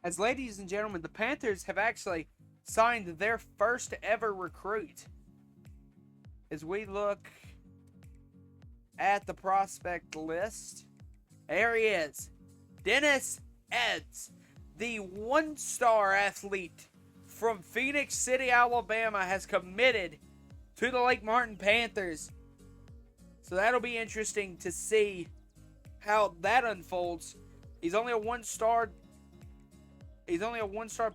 As ladies and gentlemen, the Panthers have actually signed their first ever recruit. As we look at the prospect list, there he is, Dennis Eds, the one-star athlete from Phoenix City, Alabama, has committed to the Lake Martin Panthers. So that'll be interesting to see how that unfolds. He's only a one-star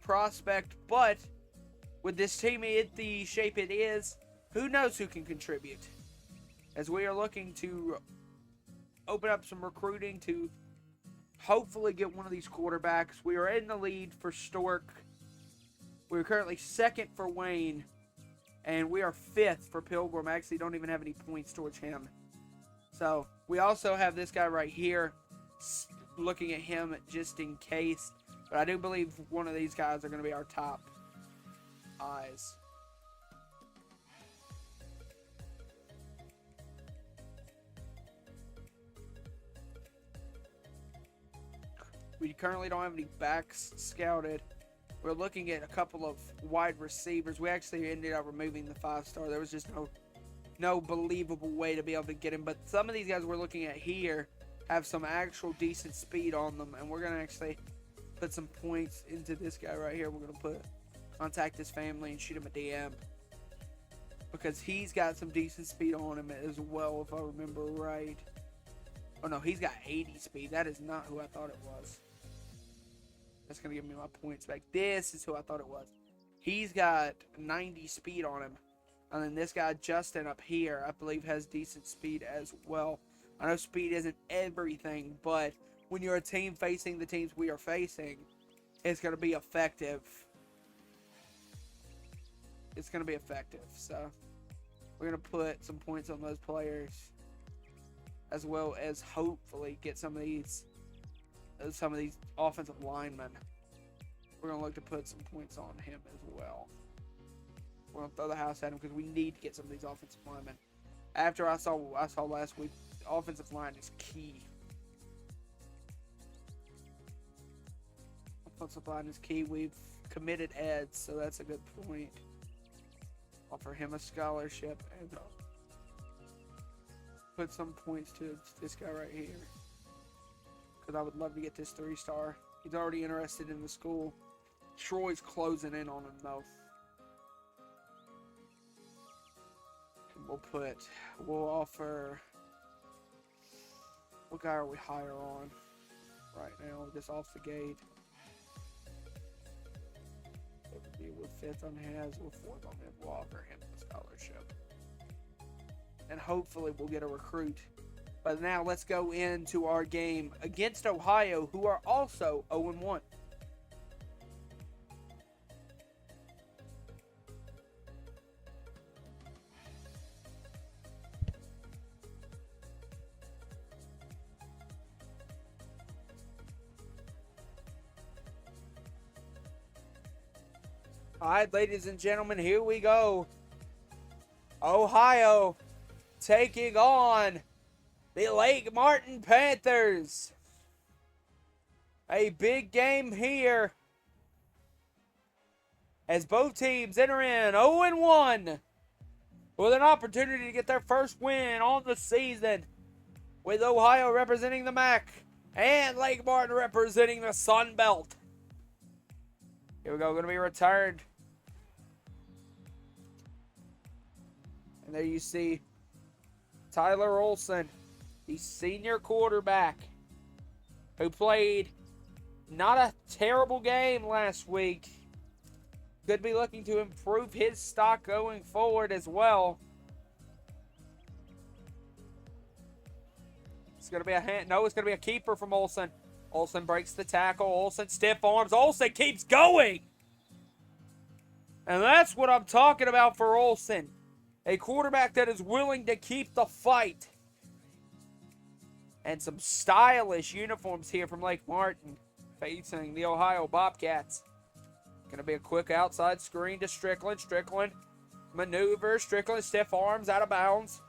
prospect, but with this team in the shape it is, who knows who can contribute? As we are looking to open up some recruiting to hopefully get one of these quarterbacks. We are in the lead for Stork. We're currently second for Wayne, and we are fifth for Pilgrim. Actually, don't even have any points towards him. So we also have this guy right here, looking at him just in case. But I do believe one of these guys are going to be our top eyes. We currently don't have any backs scouted. We're looking at a couple of wide receivers. We actually ended up removing the 5-star. There was just no believable way to be able to get him. But some of these guys we're looking at here have some actual decent speed on them. And we're going to actually put some points into this guy right here. We're going to contact his family and shoot him a DM. Because he's got some decent speed on him as well, if I remember right. Oh no, he's got 80 speed. That is not who I thought it was. That's going to give me my points back. This is who I thought it was. He's got 90 speed on him. And then this guy, Justin, up here, I believe has decent speed as well. I know speed isn't everything, but when you're a team facing the teams we are facing, it's going to be effective. It's going to be effective. So we're going to put some points on those players, as well as hopefully get some of these offensive linemen. We're going to look to put some points on him as well. We're going to throw the house at him because we need to get some of these offensive linemen. After I saw last week, the offensive line is key. Offensive line is key. We've committed Eds, so that's a good point. Offer him a scholarship and put some points to this guy right here. Because I would love to get this 3-star. He's already interested in the school. Troy's closing in on him, though. And we'll offer... What guy are we higher on right now, just off the gate? We're 5th on Haz, we're 4th on him. We'll offer him a scholarship. And hopefully we'll get a recruit. But now let's go into our game against Ohio, who are also 0-1. All right, ladies and gentlemen, here we go. Ohio taking on the Lake Martin Panthers. A big game here as both teams enter in 0-1 with an opportunity to get their first win on the season, with Ohio representing the MAC and Lake Martin representing the Sun Belt. Here we go, going to be returned. And there you see Tyler Olson, the senior quarterback, who played not a terrible game last week. Could be looking to improve his stock going forward as well. It's going to be a hand. No, it's going to be a keeper from Olson. Olson breaks the tackle. Olson stiff arms. Olson keeps going. And that's what I'm talking about for Olson. A quarterback that is willing to keep the fight. And some stylish uniforms here from Lake Martin facing the Ohio Bobcats. Going to be a quick outside screen to Strickland. Strickland maneuver. Strickland stiff arms out of bounds.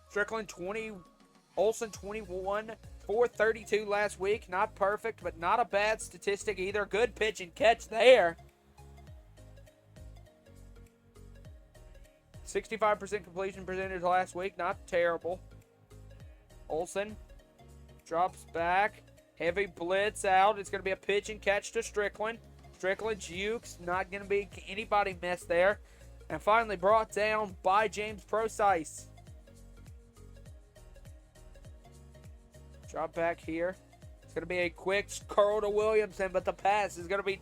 Strickland 20, Olson 21. 432 last week. Not perfect, but not a bad statistic either. Good pitch and catch there. 65% completion percentage last week. Not terrible. Olsen drops back. Heavy blitz out. It's going to be a pitch and catch to Strickland. Strickland jukes. Not going to be anybody miss there. And finally brought down by James Procise. Drop back here. It's going to be a quick curl to Williamson, but the pass is going to be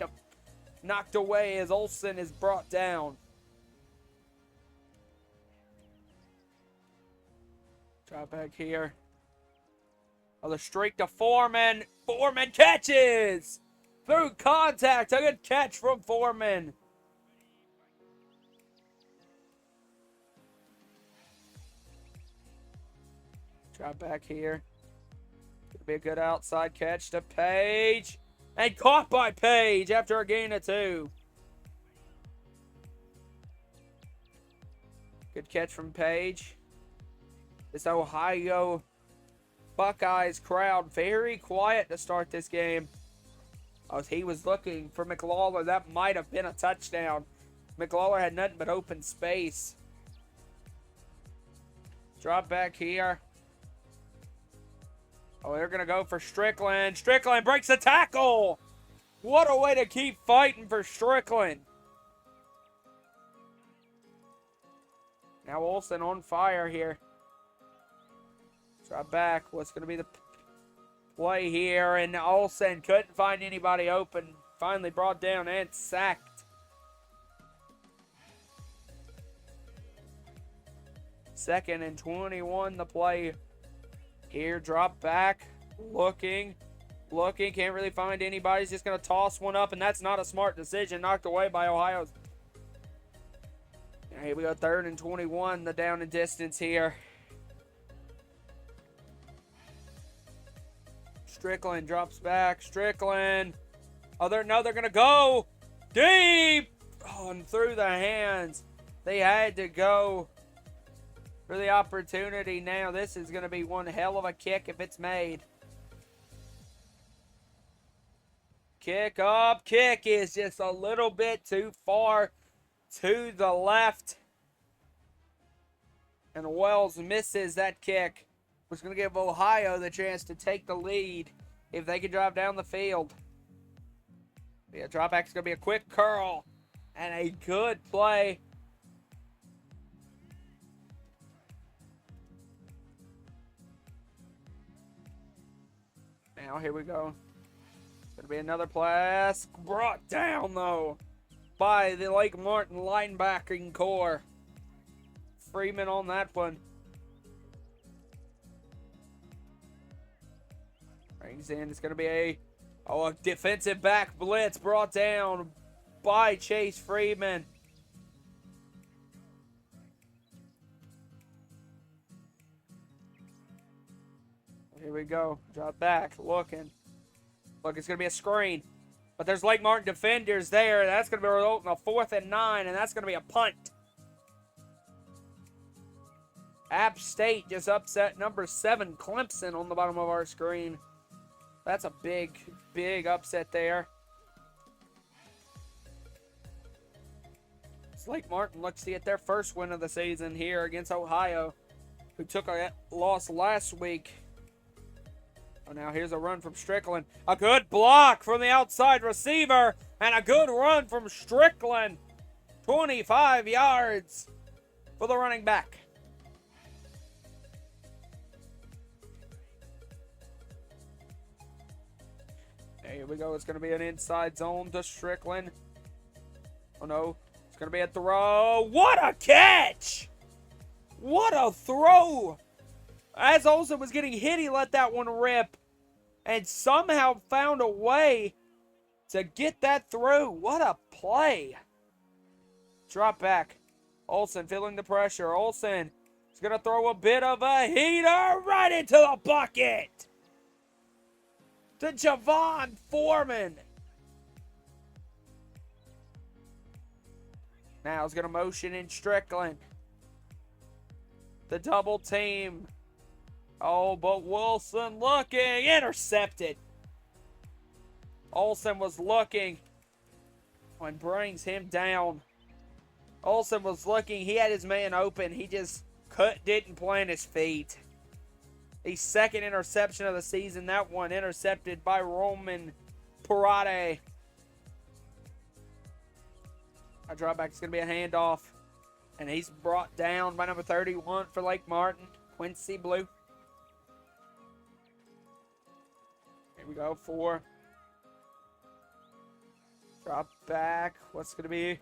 knocked away as Olsen is brought down. Drop back here. Oh, the streak to Foreman. Foreman catches! Through contact. A good catch from Foreman. Drop back here. It'll be a good outside catch to Page. And caught by Page after a gain of 2. Good catch from Page. This Ohio Buckeyes crowd very quiet to start this game. As he was looking for McLawler, that might have been a touchdown. McLawler had nothing but open space. Drop back here. Oh, they're going to go for Strickland. Strickland breaks the tackle. What a way to keep fighting for Strickland. Now Olsen on fire here. Drop back. What's going to be the play here? And Olsen couldn't find anybody open. Finally brought down and sacked. Second and 21 the play. Here, drop back, looking, can't really find anybody. He's just going to toss one up, and that's not a smart decision. Knocked away by Ohio's. And here we go, 3rd and 21, the down and distance here. Strickland drops back. Strickland. Oh, they're going to go deep. Oh, and through the hands. They had to go for the opportunity now. This is going to be one hell of a kick if it's made. Kick up. Kick is just a little bit too far to the left. And Wells misses that kick. Which is going to give Ohio the chance to take the lead if they can drive down the field. Yeah, drop back is going to be a quick curl. And a good play. Now, here we go. It's going to be another pass. Brought down, though, by the Lake Martin linebacking core. Freeman on that one. Brings in. It's going to be a defensive back blitz brought down by Chase Freeman. Here we go. Drop back. Looking. Look, it's going to be a screen. But there's Lake Martin defenders there. That's going to be resulting in a 4th and 9, and that's going to be a punt. App State just upset number 7 Clemson on the bottom of our screen. That's a big, big upset there. It's Lake Martin looks to get their first win of the season here against Ohio, who took a loss last week. Oh, now here's a run from Strickland. A good block from the outside receiver. And a good run from Strickland. 25 yards for the running back. Here we go. It's going to be an inside zone to Strickland. Oh, no. It's going to be a throw. What a catch! What a throw! As Olsen was getting hit, he let that one rip. And somehow found a way to get that through. What a play. Drop back. Olsen feeling the pressure. Olsen is going to throw a bit of a heater right into the bucket. To Javon Foreman. Now he's going to motion in Strickland. The double team. Oh, but Wilson looking. Intercepted. Olsen was looking and brings him down. Olsen was looking. He had his man open. He just didn't plant his feet. The second interception of the season. That one intercepted by Roman Parade. A dropback is going to be a handoff. And he's brought down by number 31 for Lake Martin, Quincy Blue. Here we go for drop back. What's going to be?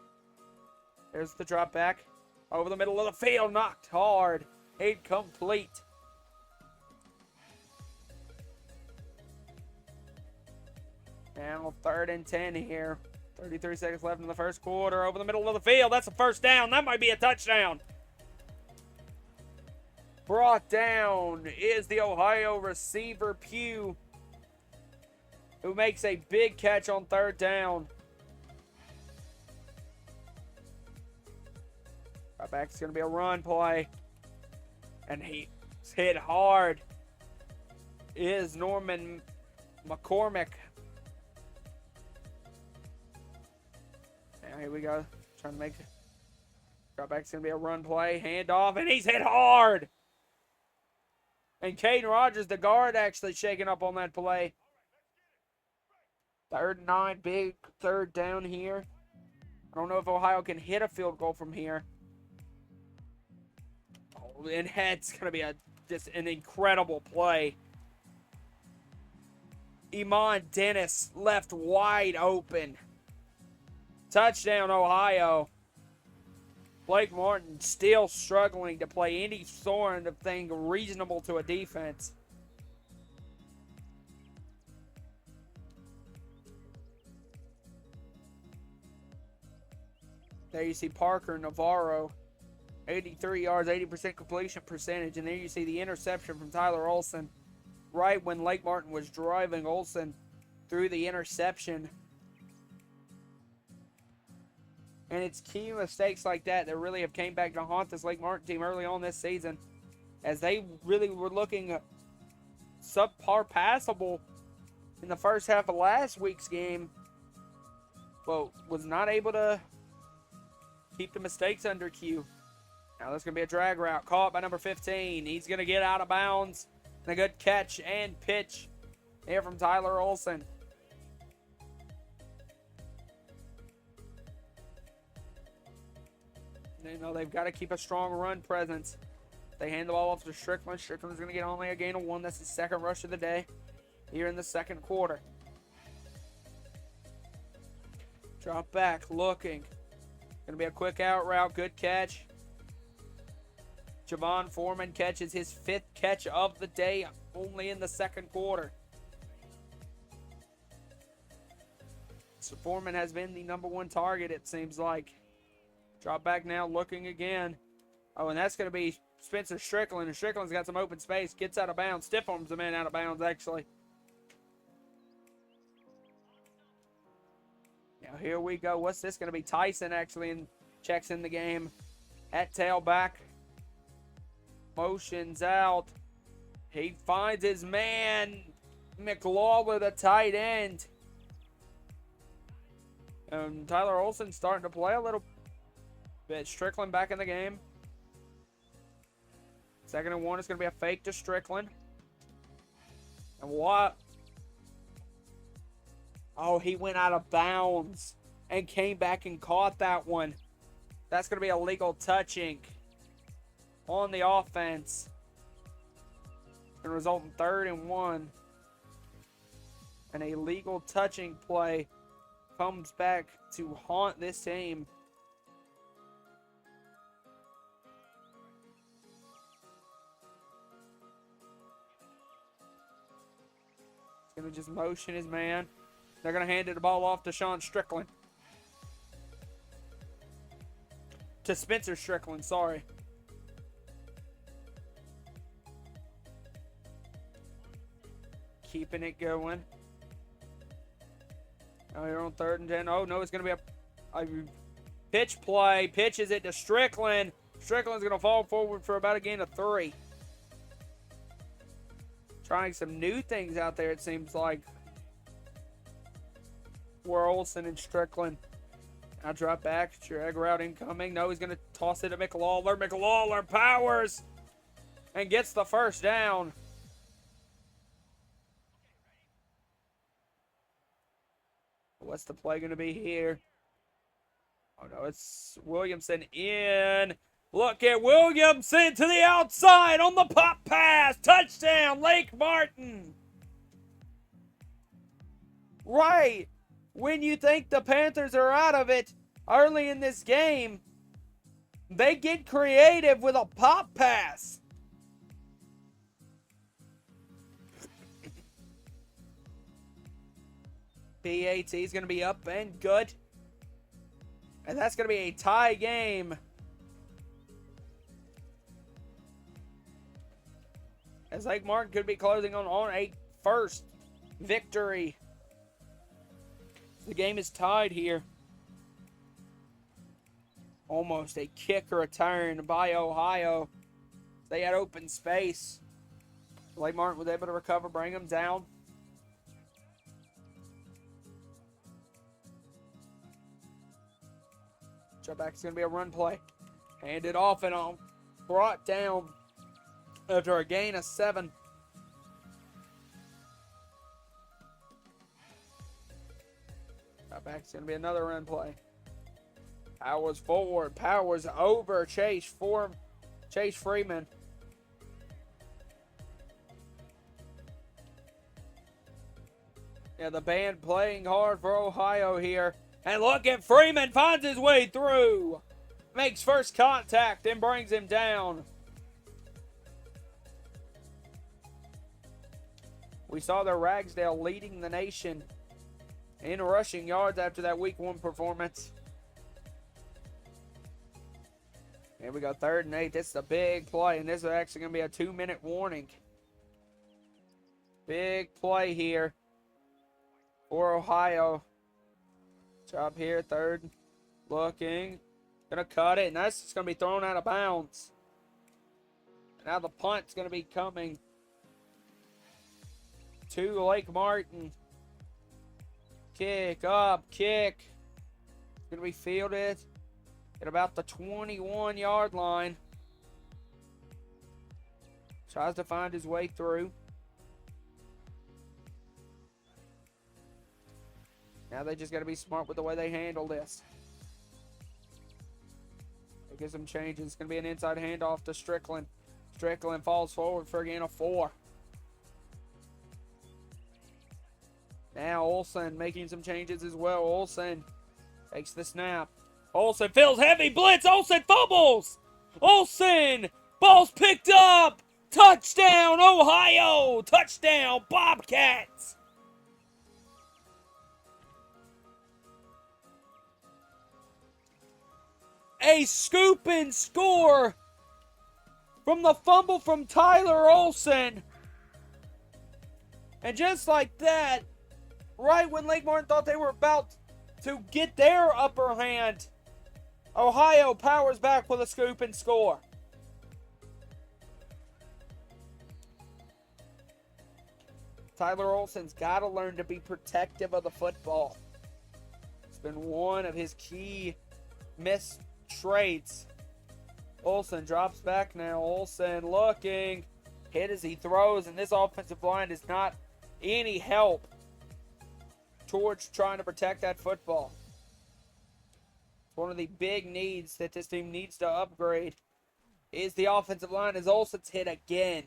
There's the drop back. Over the middle of the field. Knocked hard. Incomplete. Now 3rd and 10 here. 33 seconds left in the first quarter. Over the middle of the field. That's a first down. That might be a touchdown. Brought down is the Ohio receiver, Pugh, who makes a big catch on 3rd down. Right back, it's going to be a run play. And he's hit hard. Is Norman McCormick. Now here we go. Trying to make it. Right back, it's going to be a run play. Handoff, and he's hit hard. And Caden Rogers, the guard, actually shaking up on that play. 3rd and 9, big 3rd down here. I don't know if Ohio can hit a field goal from here. Oh, and it's going to be just an incredible play. Iman Dennis left wide open. Touchdown, Ohio. Blake Martin still struggling to play any sort of thing reasonable to a defense. There you see Parker Navarro, 83 yards, 80% completion percentage. And there you see the interception from Tyler Olsen. Right when Lake Martin was driving, Olsen threw the interception. And it's key mistakes like that that really have came back to haunt this Lake Martin team early on this season, as they really were looking subpar passable in the first half of last week's game, but was not able to keep the mistakes under Q. Now there's going to be a drag route caught by number 15. He's going to get out of bounds. And a good catch and pitch here from Tyler Olsen. You know, they've got to keep a strong run presence. They hand the ball off to Strickland. Strickland's going to get only a gain of 1. That's his 2nd rush of the day here in the 2nd quarter. Drop back, looking. Going to be a quick out route. Good catch. Javon Foreman catches his 5th catch of the day, only in the 2nd quarter. So Foreman has been the number 1 target, it seems like. Drop back now, looking again. Oh, and that's going to be Spencer Strickland. And Strickland's got some open space. Gets out of bounds. Stiff arms the man out of bounds, actually. Now, here we go. What's this going to be? Tyson actually checks in the game at tailback. Motions out. He finds his man, McLaughlin, the tight end. And Tyler Olsen starting to play a little bit. Strickland back in the game. 2nd and 1 is going to be a fake to Strickland. And what? Oh, he went out of bounds and came back and caught that one. That's going to be a legal touching on the offense. It's going to result in 3rd and 1. And a legal touching play comes back to haunt this team. He's going to just motion his man. They're going to hand the ball off to Sean Strickland. To Spencer Strickland, sorry. Keeping it going. Now here on 3rd and 10. Oh, no, it's going to be a pitch play. Pitches it to Strickland. Strickland's going to fall forward for about a gain of 3. Trying some new things out there, it seems like. For Olsen and Strickland. Now drop back. Drag route incoming. No, he's going to toss it to McLawler. McLawler powers and gets the first down. What's the play going to be here? Oh, no, it's Williamson in. Look at Williamson to the outside on the pop pass. Touchdown, Lake Martin. Right. When you think the Panthers are out of it early in this game, they get creative with a pop pass. PAT is going to be up and good. And that's going to be a tie game. As Lake Martin could be closing on a first victory. The game is tied here. Almost a kick return by Ohio. They had open space. Lake Martin was able to recover, bring them down. Jump back is going to be a run play. Handed off and on. Brought down after a gain of 7. Back is going to be another run play. Powers forward. Powers over Chase Freeman. Yeah, the band playing hard for Ohio here. And look at Freeman finds his way through. Makes first contact and brings him down. We saw the Ragsdale leading the nation in rushing yards after that week 1 performance. Here we go, 3rd and 8. This is a big play, and this is actually going to be a 2-minute warning. Big play here for Ohio. Drop here, 3rd. Looking. Going to cut it, and that's just going to be thrown out of bounds. Now the punt's going to be coming to Lake Martin. Kick up, kick. Going to be fielded at about the 21-yard line. Tries to find his way through. Now they just got to be smart with the way they handle this. They get some changes. It's going to be an inside handoff to Strickland. Strickland falls forward for a gain of 4. Now Olsen making some changes as well. Olsen takes the snap. Olsen feels heavy blitz. Olsen fumbles. Olsen. Ball's picked up. Touchdown, Ohio. Touchdown, Bobcats. A scoop and score from the fumble from Tyler Olsen. And just like that, right when Lake Martin thought they were about to get their upper hand, Ohio powers back with a scoop and score. Tyler Olsen's got to learn to be protective of the football. It's been one of his key missed traits. Olsen drops back now. Olsen looking. Hit as he throws, and this offensive line is not any help towards trying to protect that football. It's one of the big needs that this team needs to upgrade is the offensive line, as Olsen's hit again.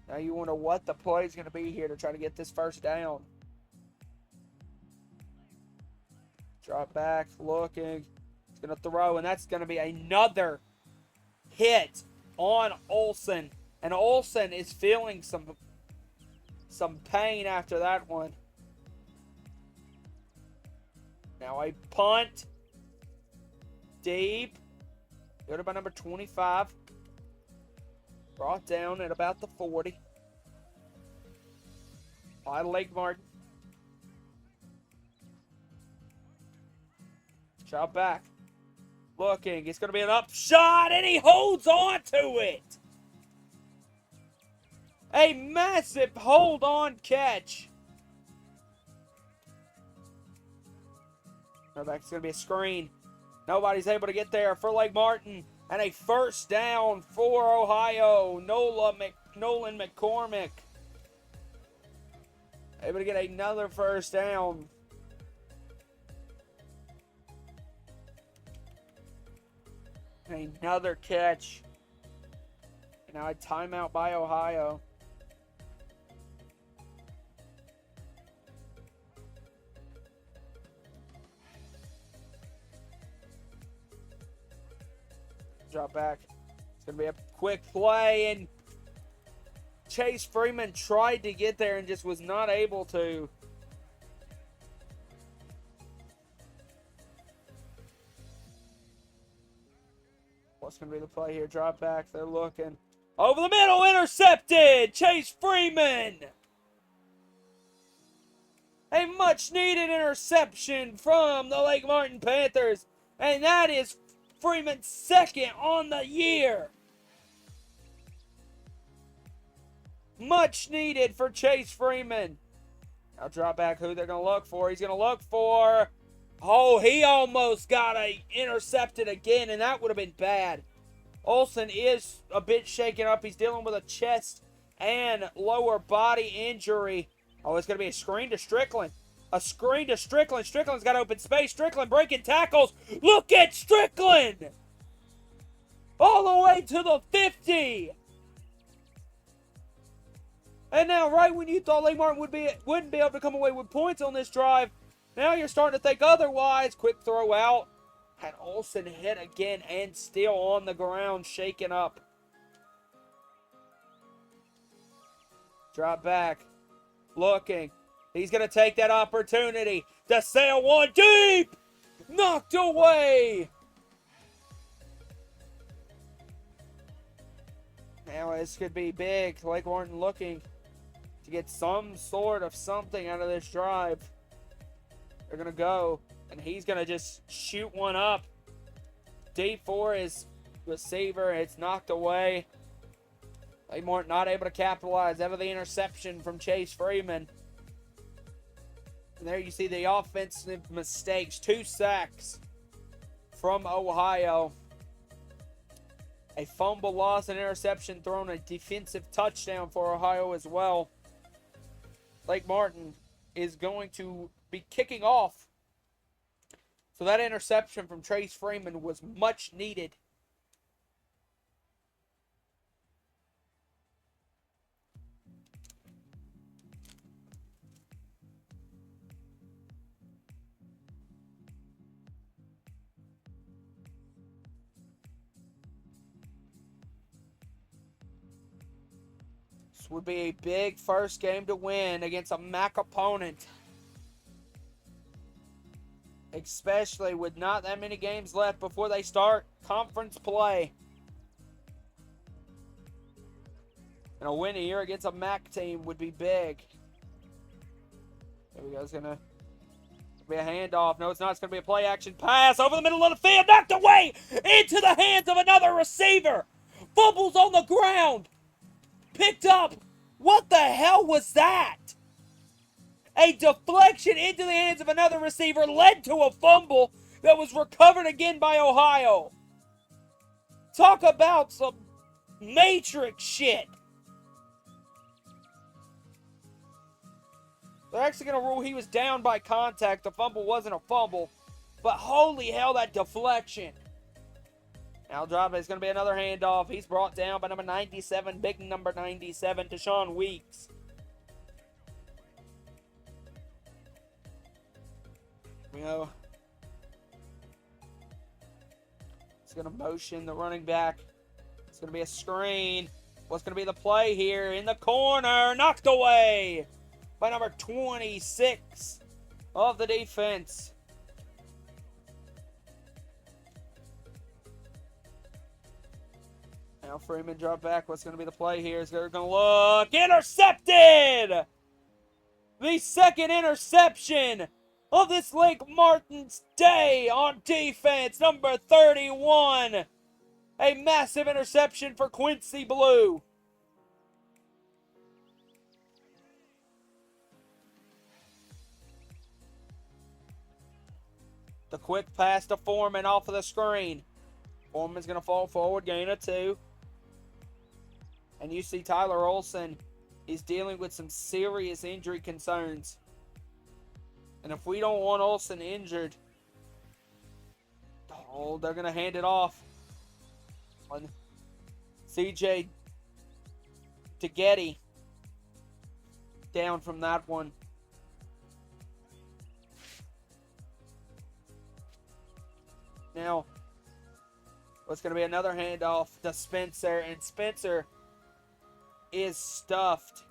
Now you wonder what the play is going to be here to try to get this first down. Drop back, looking. He's going to throw, and that's going to be another hit on Olsen. And Olsen is feeling some pain after that one. Now a punt. Deep. Go to by number 25. Brought down at about the 40. By Lake Martin. Drop back. Looking. It's going to be an up shot, and he holds on to it. A massive hold-on catch. Drop back. It's going to be a screen. Nobody's able to get there for Lake Martin. And a first down for Ohio. Nolan McCormick. Able to get another first down. Another catch. Now a timeout by Ohio. Drop back. It's going to be a quick play, and Chase Freeman tried to get there and just was not able to. What's going to be the play here? Drop back. They're looking. Over the middle, intercepted. Chase Freeman. A much-needed interception from the Lake Martin Panthers. And that is Freeman's second on the year. Much needed for Chase Freeman. Now drop back who they're going to look for. He's going to look for... Oh, he almost got intercepted again, and that would have been bad. Olsen is a bit shaken up. He's dealing with a chest and lower body injury. Oh, it's going to be a screen to Strickland. A screen to Strickland. Strickland's got open space. Strickland breaking tackles. Look at Strickland! All the way to the 50. And now, right when you thought Lake Martin wouldn't be able to come away with points on this drive, now you're starting to think otherwise. Quick throw out. And Olsen hit again and still on the ground, shaken up. Drop back. Looking. He's going to take that opportunity to sail one deep. Knocked away. Now this could be big. Lake Martin looking to get some sort of something out of this drive. They're going to go, and he's going to just shoot one up. Deep for his receiver. It's knocked away. Lake Martin not able to capitalize out of the interception from Chase Freeman. And there you see the offensive mistakes. 2 sacks from Ohio. A fumble loss, an interception thrown, a defensive touchdown for Ohio as well. Lake Martin is going to be kicking off. So that interception from Chase Freeman was much needed. This would be a big first game to win against a MAC opponent. Especially with not that many games left before they start conference play. And a win here against a MAC team would be big. There we go. It's going to be a handoff. No, it's not. It's going to be a play action pass over the middle of the field. Knocked away into the hands of another receiver. Fumbles on the ground. Picked up. What the hell was that? A deflection into the hands of another receiver led to a fumble that was recovered again by Ohio. Talk about some Matrix shit. They're actually going to rule he was down by contact. The fumble wasn't a fumble. But holy hell, that deflection. Now drop is going to be another handoff. He's brought down by number 97, big number 97, Deshaun Weeks. You know, it's going to motion the running back. It's going to be a screen. What's going to be the play here? In the corner, knocked away by number 26 of the defense. Now Freeman drop back. What's going to be the play here? Is they're going to look. Intercepted! The second interception of this Lake Martin's day on defense, number 31. A massive interception for Quincy Blue. The quick pass to Foreman off of the screen. Foreman's going to fall forward, gain of 2. And you see Tyler Olson is dealing with some serious injury concerns. And if we don't want Olson injured, they're going to hand it off. On CJ Tagetti down from that one. Now, it's going to be another handoff to Spencer, and Spencer is stuffed.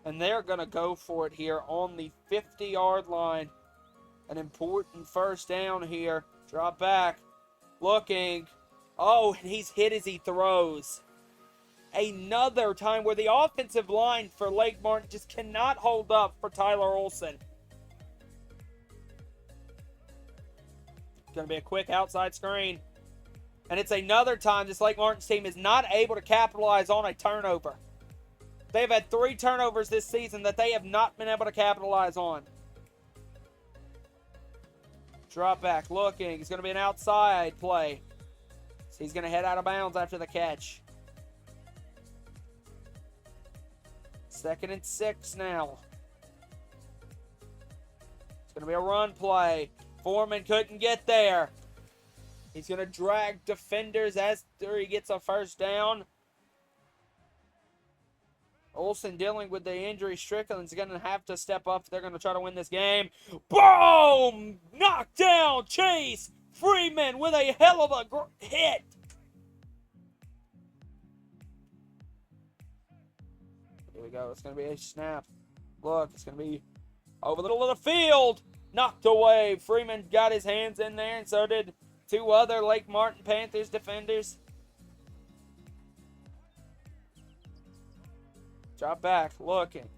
And they're going to go for it here on the 50-yard line. An important first down here. Drop back. Looking. Oh, and he's hit as he throws. Another time where the offensive line for Lake Martin just cannot hold up for Tyler Olson. Going to be a quick outside screen. And it's another time this Lake Martin's team is not able to capitalize on a turnover. They've had 3 turnovers this season that they have not been able to capitalize on. Drop back, looking. It's going to be an outside play. So he's going to head out of bounds after the catch. 2nd and 6 now. It's going to be a run play. Foreman couldn't get there. He's going to drag defenders after he gets a first down. Olson dealing with the injury. Strickland's going to have to step up. They're going to try to win this game. Boom! Knockdown Chase Freeman with a hell of a hit. Here we go. It's going to be a snap. Look, it's going to be over the middle of the field. Knocked away. Freeman got his hands in there, and so did 2 other Lake Martin Panthers defenders. Drop back, looking.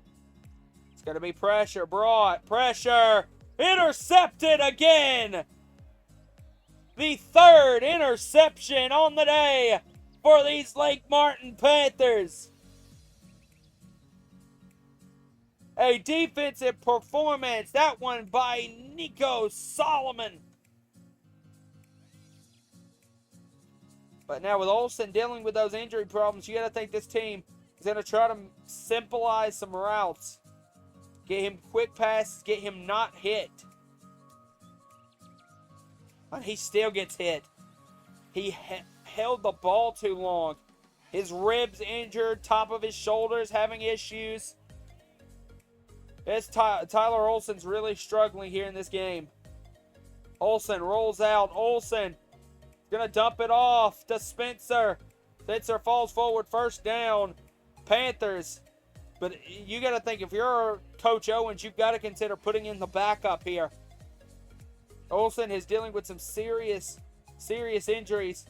It's going to be pressure, brought, pressure, intercepted again. The 3rd interception on the day for these Lake Martin Panthers. A defensive performance, that one by Nico Solomon. But now with Olson dealing with those injury problems, you got to think this team is going to try to simplify some routes. Get him quick passes, get him not hit. And he still gets hit. He held the ball too long. His ribs injured, top of his shoulders having issues. Tyler Olson's really struggling here in this game. Olson rolls out. Olson going to dump it off to Spencer. Spencer falls forward, first down. Panthers. But you got to think, if you're Coach Owens, you've got to consider putting in the backup here. Olson is dealing with some serious injuries.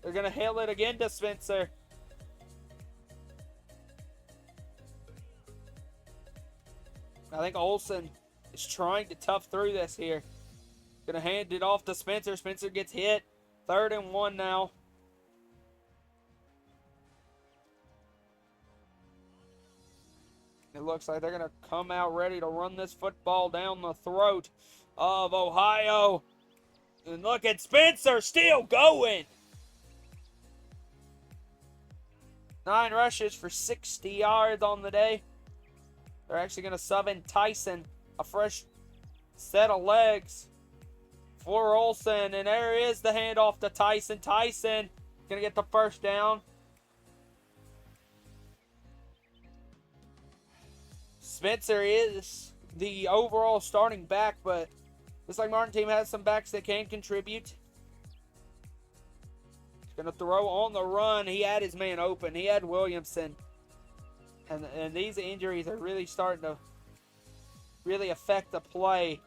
They're going to hail it again to Spencer. I think Olson is trying to tough through this here. Going to hand it off to Spencer. Spencer gets hit. 3rd and 1 now. It looks like they're going to come out ready to run this football down the throat of Ohio. And look at Spencer still going. 9 rushes for 60 yards on the day. They're actually going to sub in Tyson, a fresh set of legs for Olson. And there is the handoff to Tyson. Tyson going to get the first down. Spencer is the overall starting back, but looks like Martin team has some backs that can contribute. He's going to throw on the run. He had his man open. He had Williamson. And these injuries are really starting to really affect the play.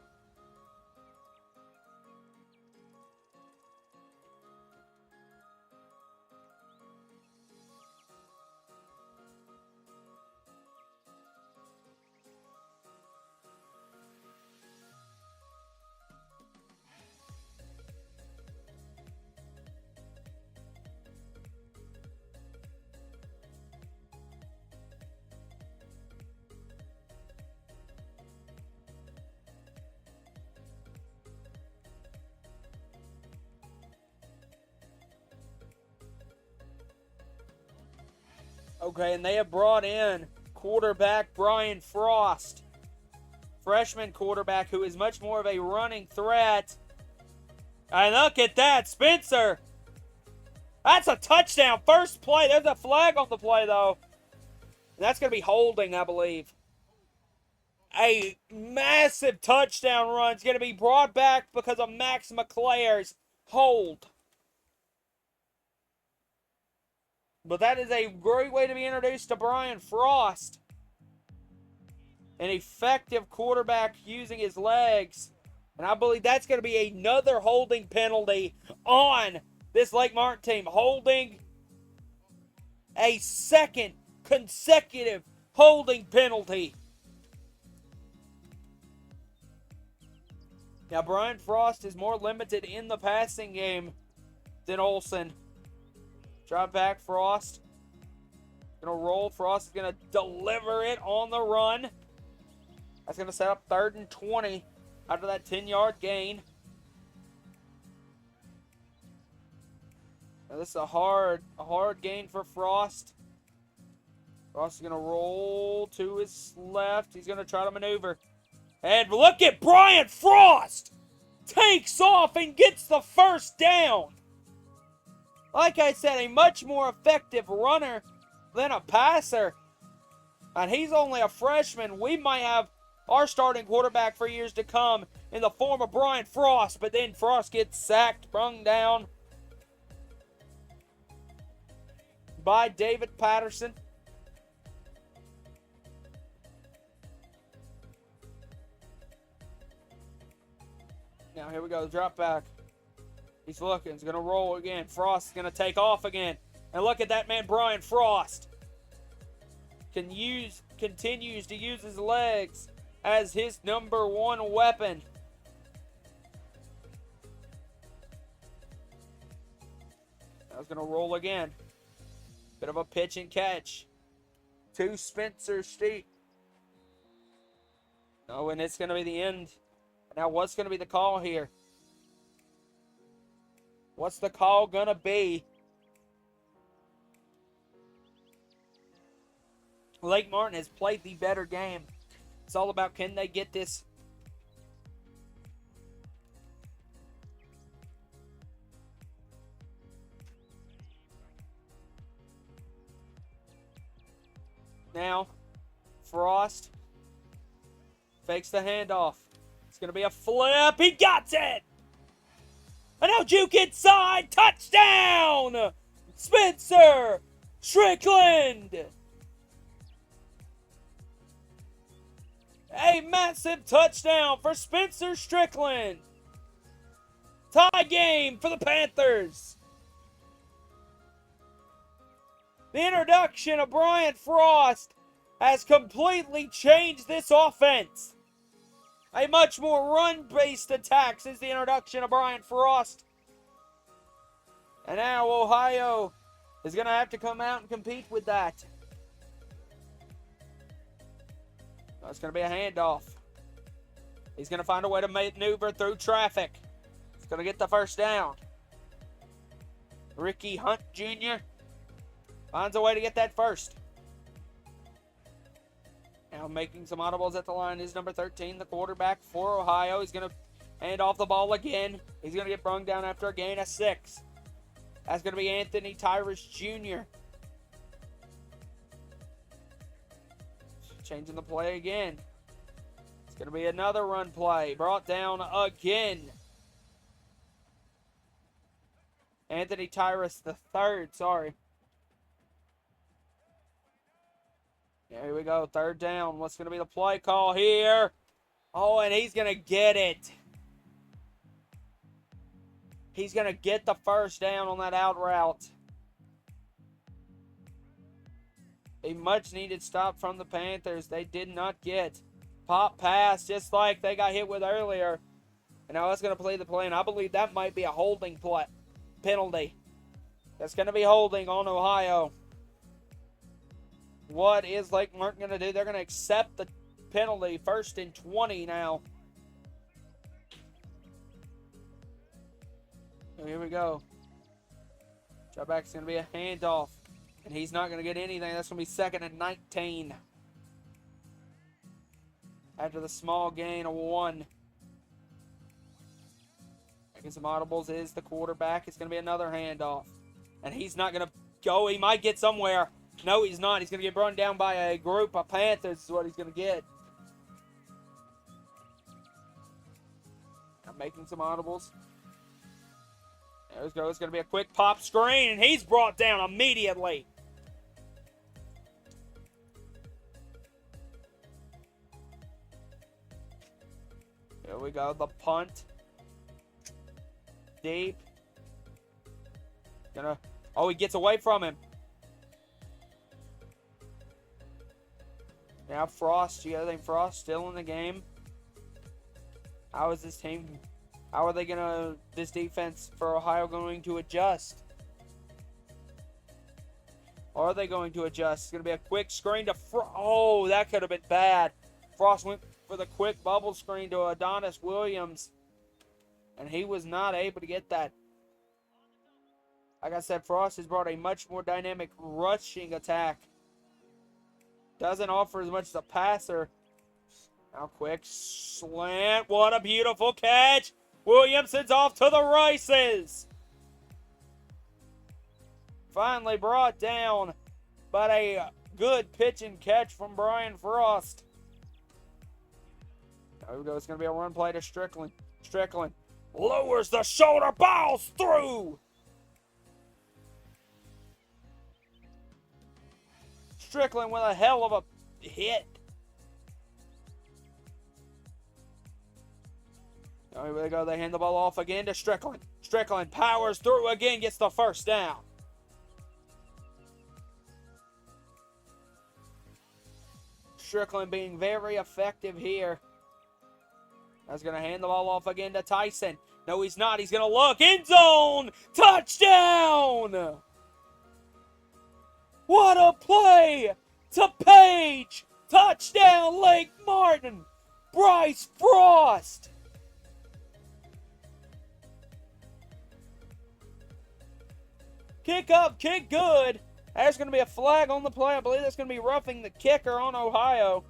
Okay, and they have brought in quarterback Brian Frost. Freshman quarterback who is much more of a running threat. And look at that, Spencer. That's a touchdown. First play. There's a flag on the play, though. And that's going to be holding, I believe. A massive touchdown run is going to be brought back because of Max McClare's hold. But that is a great way to be introduced to Brian Frost. An effective quarterback using his legs. And I believe that's going to be another holding penalty on this Lake Martin team. Holding a second consecutive holding penalty. Now, Brian Frost is more limited in the passing game than Olsen. Drop back, Frost. Going to roll. Frost is going to deliver it on the run. That's going to set up 3rd and 20 after that 10-yard gain. Now, this is a hard gain for Frost. Frost is going to roll to his left. He's going to try to maneuver. And look at Brian Frost! Takes off and gets the first down. Like I said, a much more effective runner than a passer. And he's only a freshman. We might have our starting quarterback for years to come in the form of Brian Frost. But then Frost gets sacked, brung down by David Patterson. Now here we go, drop back. He's looking, he's going to roll again. Frost is going to take off again. And look at that man, Brian Frost. Continues to use his legs as his number one weapon. Now he's going to roll again. Bit of a pitch and catch to Spencer Steep. Oh, and it's going to be the end. Now, what's going to be the call here? What's the call going to be? Lake Martin has played the better game. It's all about, can they get this? Now, Frost fakes the handoff. It's going to be a flip. He got it! And now juke inside. Touchdown! Spencer Strickland! A massive touchdown for Spencer Strickland. Tie game for the Panthers. The introduction of Brian Frost has completely changed this offense. A much more run-based attack since the introduction of Brian Frost. And now Ohio is going to have to come out and compete with that. It's going to be a handoff. He's going to find a way to maneuver through traffic. He's going to get the first down. Ricky Hunt Jr. finds a way to get that first. Now making some audibles at the line is number 13, the quarterback for Ohio. He's going to hand off the ball again. He's going to get brung down after a gain of 6. That's going to be Anthony Tyrus Jr. Changing the play again. It's going to be another run play. Brought down again. Anthony Tyrus the third, sorry. Here we go, 3rd down. What's going to be the play call here? Oh, and he's going to get it. He's going to get the first down on that out route. A much-needed stop from the Panthers. They did not get. Pop pass, just like they got hit with earlier. And now it's going to play the play, and I believe that might be a holding penalty. That's going to be holding on Ohio. What is Lake Martin going to do? They're going to accept the penalty. 1st and 20 now. So here we go. Drop back is going to be a handoff. And he's not going to get anything. That's going to be 2nd and 19. After the small gain of 1. Making some audibles is the quarterback. It's going to be another handoff. And he's not going to go. He might get somewhere. No, he's not. He's going to get run down by a group of Panthers is what he's going to get. I'm making some audibles. There we go. It's going to be a quick pop screen, and he's brought down immediately. Here we go. The punt. Deep. Oh, he gets away from him. Now Frost. You guys think Frost still in the game? How is this team? How are they this defense for Ohio going to adjust? Are they going to adjust? It's going to be a quick screen to Frost. Oh, that could have been bad. Frost went for the quick bubble screen to Adonis Williams. And he was not able to get that. Like I said, Frost has brought a much more dynamic rushing attack. Doesn't offer as much as a passer. Now quick slant. What a beautiful catch. Williamson's off to the races. Finally brought down. But a good pitch and catch from Brian Frost. There we go. It's going to be a run play to Strickland. Strickland lowers the shoulder. Balls through. Strickland with a hell of a hit. There we go. They hand the ball off again to Strickland. Strickland powers through again, gets the first down. Strickland being very effective here. That's going to hand the ball off again to Tyson. No, he's not. He's going to look. End zone. Touchdown. What a play to Page. Touchdown, Lake Martin. Bryce Frost. Kick up, kick good. There's going to be a flag on the play. I believe that's going to be roughing the kicker on Ohio.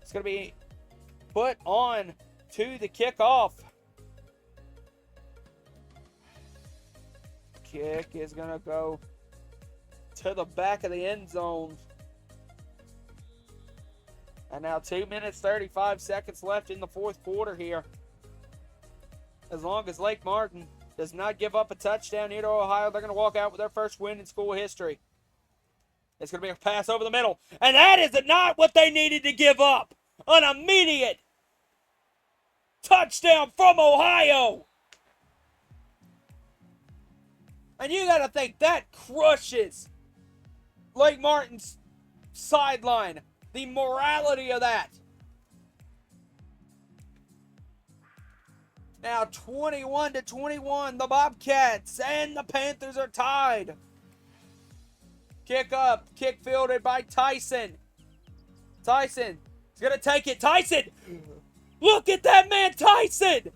It's going to be put on to the kickoff. Kick is going to go to the back of the end zone. And now 2 minutes, 35 seconds left in the fourth quarter here. As long as Lake Martin does not give up a touchdown here to Ohio, they're going to walk out with their first win in school history. It's going to be a pass over the middle. And that is not what they needed to give up. An immediate touchdown from Ohio. And you got to think that crushes Lake Martin's sideline. The morality of that. Now 21-21, the Bobcats and the Panthers are tied. Kick up, kick fielded by Tyson. Tyson is going to take it. Tyson, look at that man, Tyson.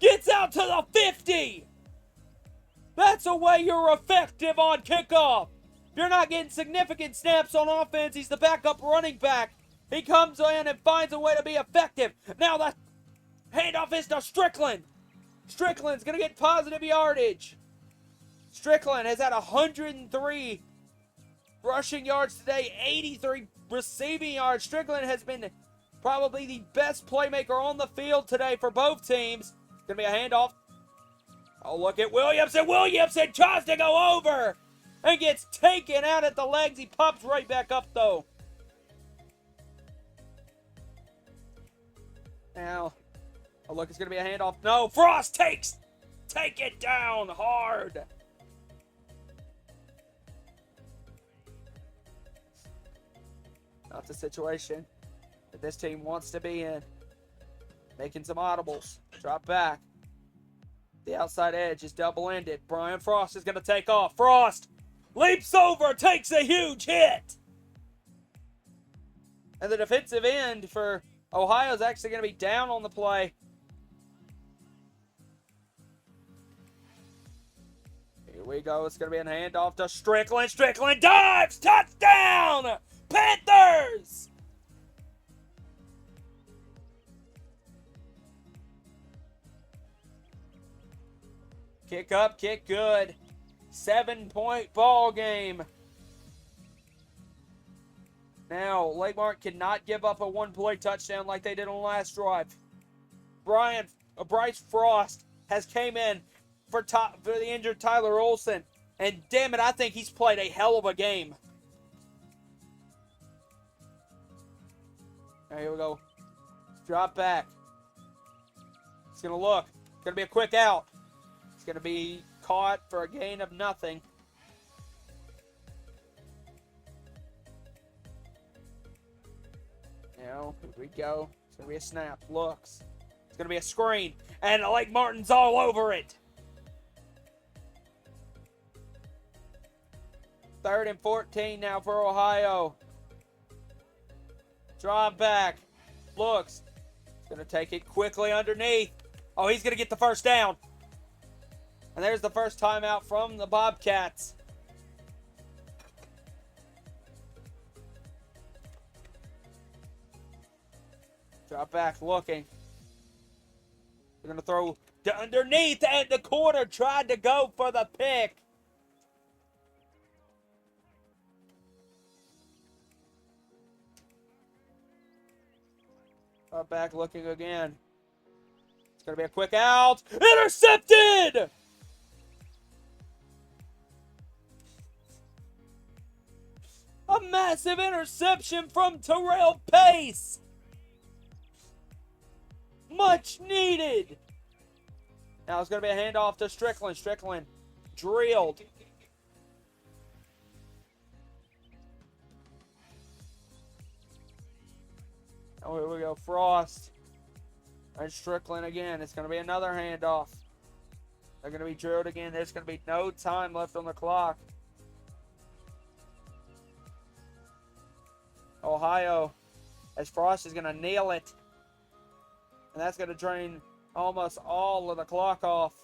Gets out to the 50. That's a way you're effective on kickoff. If you're not getting significant snaps on offense, he's the backup running back. He comes in and finds a way to be effective. Now the handoff is to Strickland. Strickland's going to get positive yardage. Strickland has had 103 rushing yards today, 83 receiving yards. Strickland has been probably the best playmaker on the field today for both teams. Going to be a handoff. Oh, look at Williamson. Williamson tries to go over and gets taken out at the legs. He pops right back up, though. Now, oh, look, it's going to be a handoff. No, Frost take it down hard. Not the situation that this team wants to be in. Making some audibles. Drop back. The outside edge is double-ended. Brian Frost is going to take off. Frost leaps over, takes a huge hit. And the defensive end for Ohio is actually going to be down on the play. Here we go. It's going to be a handoff to Strickland. Strickland dives. Touchdown! Panthers! Kick up, kick good. 7-point ball game. Now, Lake Martin cannot give up a one-play touchdown like they did on the last drive. Bryce Frost has came in for the injured Tyler Olsen. And damn it, I think he's played a hell of a game. All right, here we go. Drop back. It's going to look. It's going to be a quick out. It's going to be caught for a gain of nothing. Now, here we go. It's going to be a snap. Looks. It's going to be a screen. And Lake Martin's all over it. 3rd and 14 now for Ohio. Drop back. Looks. He's going to take it quickly underneath. Oh, he's going to get the first down. And there's the first timeout from the Bobcats. Drop back looking. They're going to throw to underneath, and the corner tried to go for the pick. Drop back looking again. It's going to be a quick out. Intercepted! A massive interception from Terrell Pace. Much needed. Now it's going to be a handoff to Strickland. Strickland drilled. Oh, here we go. Frost. And Strickland again. It's going to be another handoff. They're going to be drilled again. There's going to be no time left on the clock. Ohio, as Frost is going to nail it. And that's going to drain almost all of the clock off.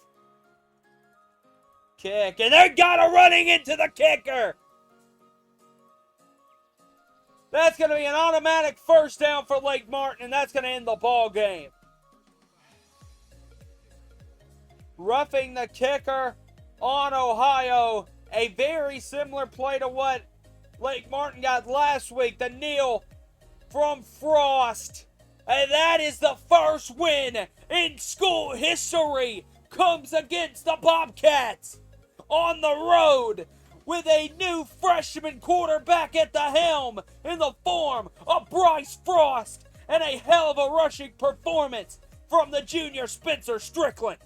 Kick. And they got a running into the kicker. That's going to be an automatic first down for Lake Martin, and that's going to end the ball game. Roughing the kicker on Ohio. A very similar play to what Lake Martin got last week. The kneel from Frost. And that is the first win in school history. Comes against the Bobcats on the road with a new freshman quarterback at the helm in the form of Bryce Frost. And a hell of a rushing performance from the junior Spencer Strickland.